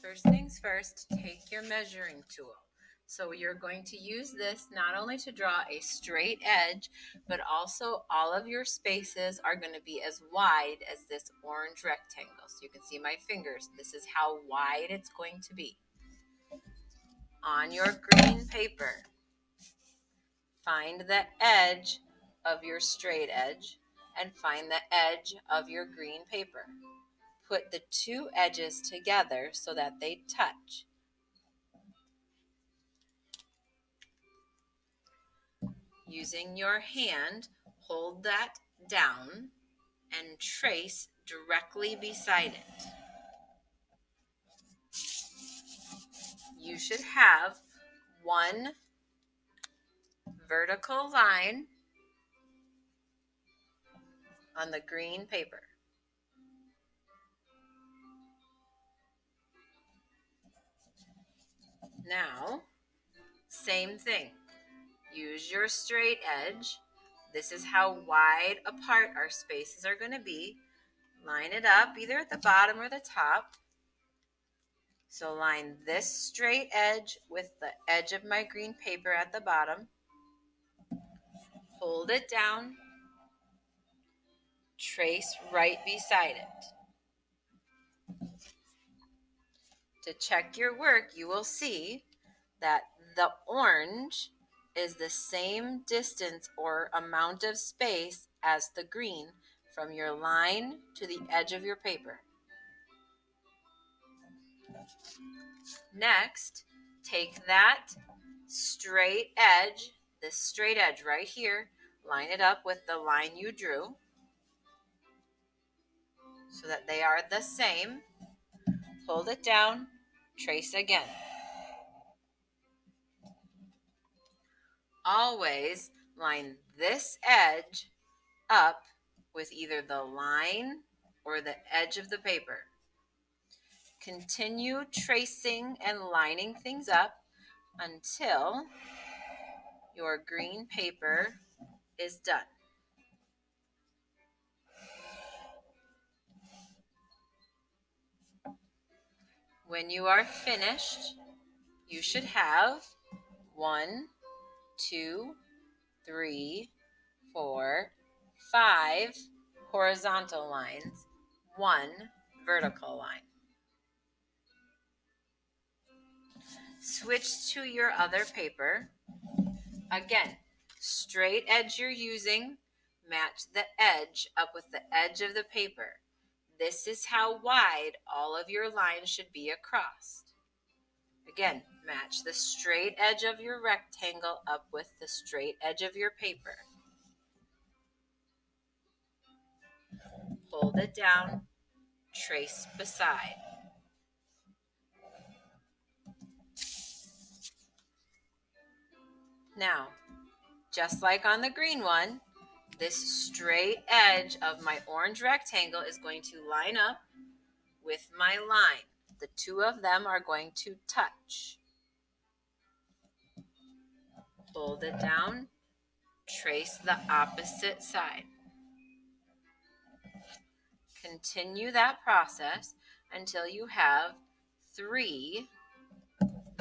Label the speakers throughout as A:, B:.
A: First things first, take your measuring tool. So you're going to use this not only to draw a straight edge, but also all of your spaces are going to be as wide as this orange rectangle. So you can see my fingers. This is how wide it's going to be. On your green paper, find the edge of your straight edge and find the edge of your green paper. Put the two edges together so that they touch. Using your hand, hold that down and trace directly beside it. You should have one vertical line on the green paper. Now, same thing. Use your straight edge. This is how wide apart our spaces are going to be. Line it up either at the bottom or the top. So line this straight edge with the edge of my green paper at the bottom. Hold it down. Trace right beside it. To check your work, you will see that the orange is the same distance or amount of space as the green from your line to the edge of your paper. Next, take that straight edge, this straight edge right here, line it up with the line you drew so that they are the same. Hold it down, trace again. Always line this edge up with either the line or the edge of the paper. Continue tracing and lining things up until your green paper is done. When you are finished, you should have 1, 2, 3, 4, 5 horizontal lines, 1 vertical line. Switch to your other paper. Again, straight edge you're using, match the edge up with the edge of the paper. This is how wide all of your lines should be across. Again, match the straight edge of your rectangle up with the straight edge of your paper. Hold it down, trace beside. Now, just like on the green one, this straight edge of my orange rectangle is going to line up with my line. The two of them are going to touch. Hold it down, trace the opposite side. Continue that process until you have 3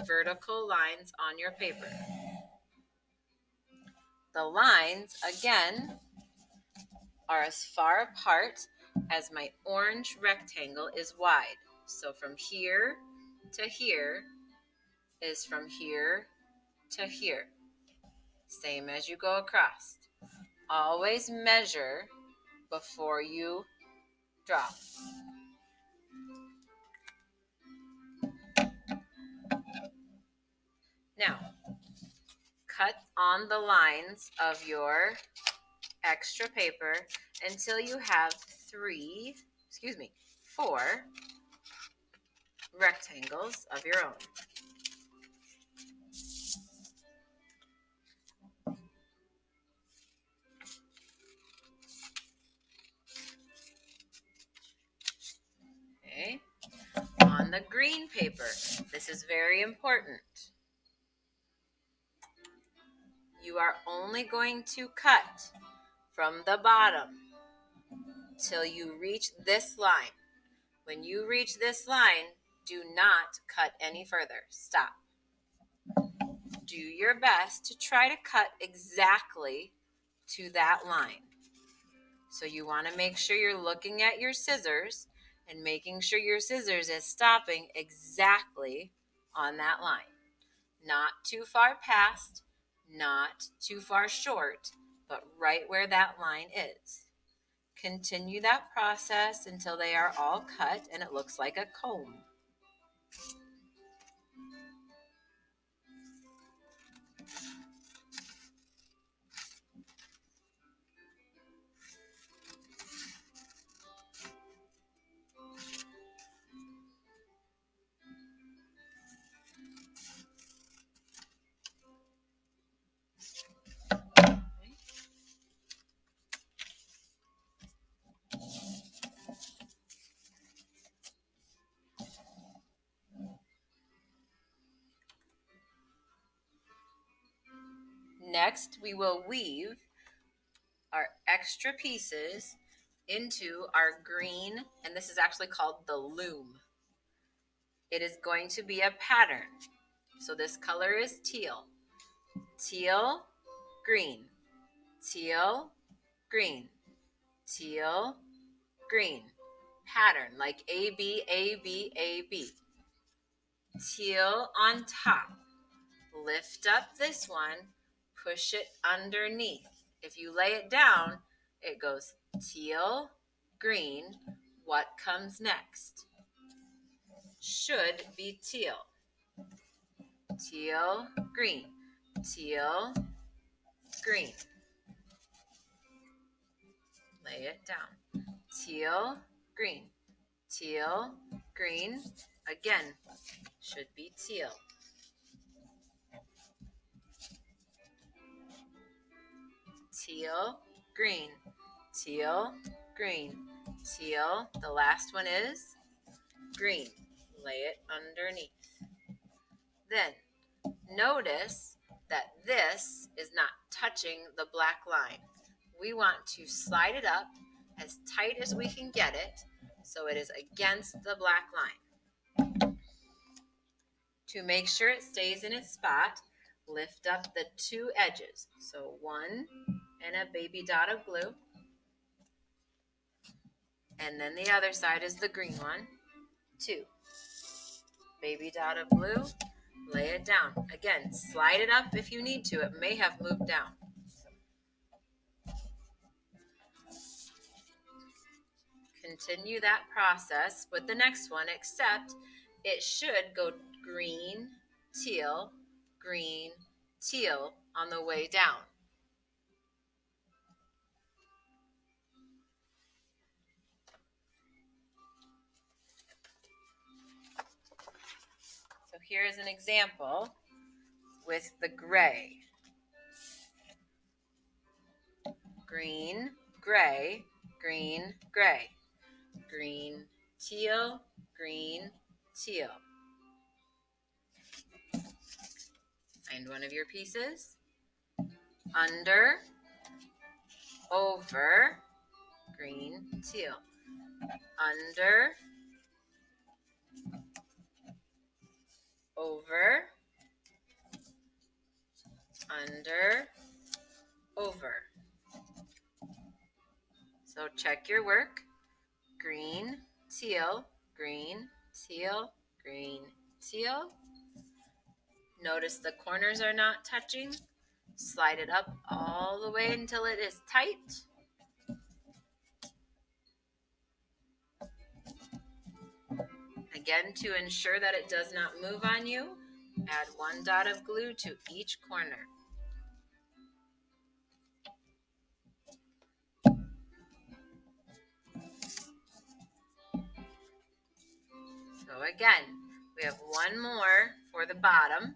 A: vertical lines on your paper. The lines, again, are as far apart as my orange rectangle is wide. So from here to here is from here to here. Same as you go across. Always measure before you draw. Now, cut on the lines of your extra paper until you have 4 rectangles of your own. Okay. On the green paper, this is very important. You are only going to cut from the bottom till you reach this line. When you reach this line, Do not cut any further. Stop. Do your best to try to cut exactly to that line. So you want to make sure you're looking at your scissors and making sure your scissors is stopping exactly on that line. Not too far past, not too far short, but right where that line is. Continue that process until they are all cut and it looks like a comb. Next, we will weave our extra pieces into our green, and this is actually called the loom. It is going to be a pattern. So this color is teal. Teal, green, teal, green, teal, green. Pattern like A, B, A, B, A, B. Teal on top. Lift up this one, push it underneath. If you lay it down, it goes teal, green. What comes next? Should be teal. Teal, green, teal, green. Lay it down. Teal, green, teal, green. Again, should be teal. Teal, green, teal, green, teal. The last one is green. Lay it underneath. Then notice that this is not touching the black line. We want to slide it up as tight as we can get it so it is against the black line. To make sure it stays in its spot, lift up the two edges. So one and a baby dot of glue. And then the other side is the green one. Two. Baby dot of blue. Lay it down. Again, slide it up if you need to. It may have moved down. Continue that process with the next one, except it should go green, teal on the way down. So here's an example with the gray. Green, gray, green, gray. Green, teal, green, teal. Find one of your pieces. Under, over, green, teal. Under, over, under, over. So check your work. Green, teal, green, teal, green, teal. Notice the corners are not touching. Slide it up all the way until it is tight. Again, to ensure that it does not move on you, add one dot of glue to each corner. So again, we have one more for the bottom.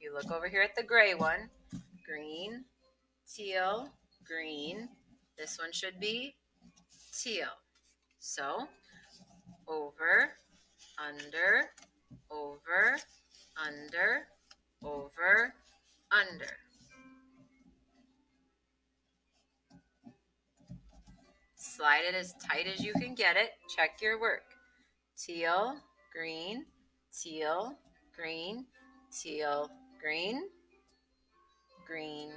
A: You look over here at the gray one. Green, teal, green. This one should be teal. So over, under, over, under, over, under. Slide it as tight as you can get it. Check your work. Teal, green, teal, green, teal, green, green,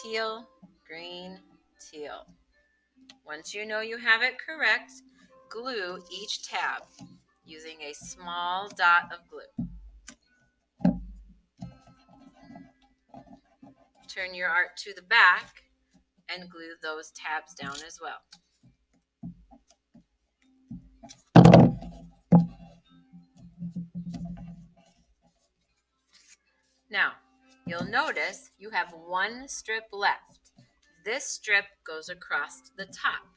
A: teal, green, teal. Once you know you have it correct, glue each tab using a small dot of glue. Turn your art to the back and glue those tabs down as well. Now, you'll notice you have one strip left. This strip goes across the top.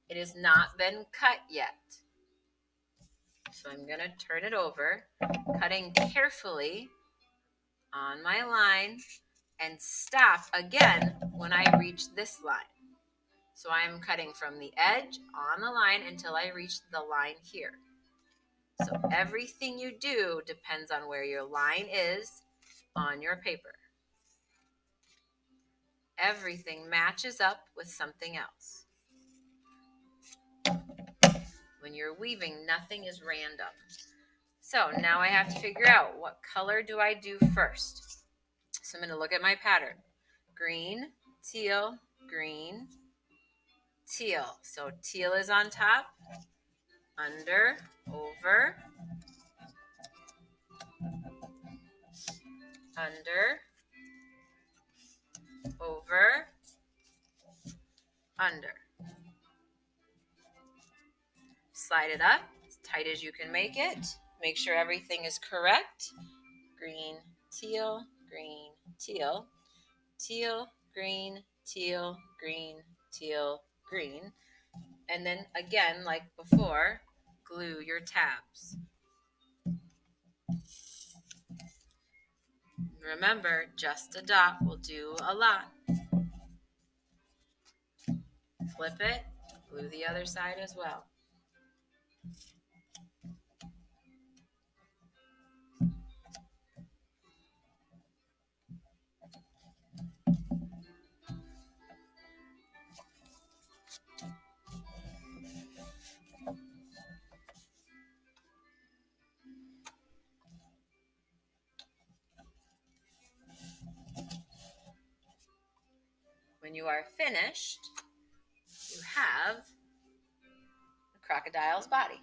A: It has not been cut yet. So I'm going to turn it over, cutting carefully on my line, and stop again when I reach this line. So I'm cutting from the edge on the line until I reach the line here. So everything you do depends on where your line is on your paper. Everything matches up with something else. When you're weaving, nothing is random. So now I have to figure out what color do I do first. So I'm going to look at my pattern. Green, teal, green, teal. So teal is on top, under, over, under, over, under. Slide it up as tight as you can make it. Make sure everything is correct. Green, teal, green, teal, teal, green, teal, green, teal, green. And then again, like before, glue your tabs. Remember, just a dot will do a lot. Flip it, glue the other side as well. When you are finished, you have a crocodile's body.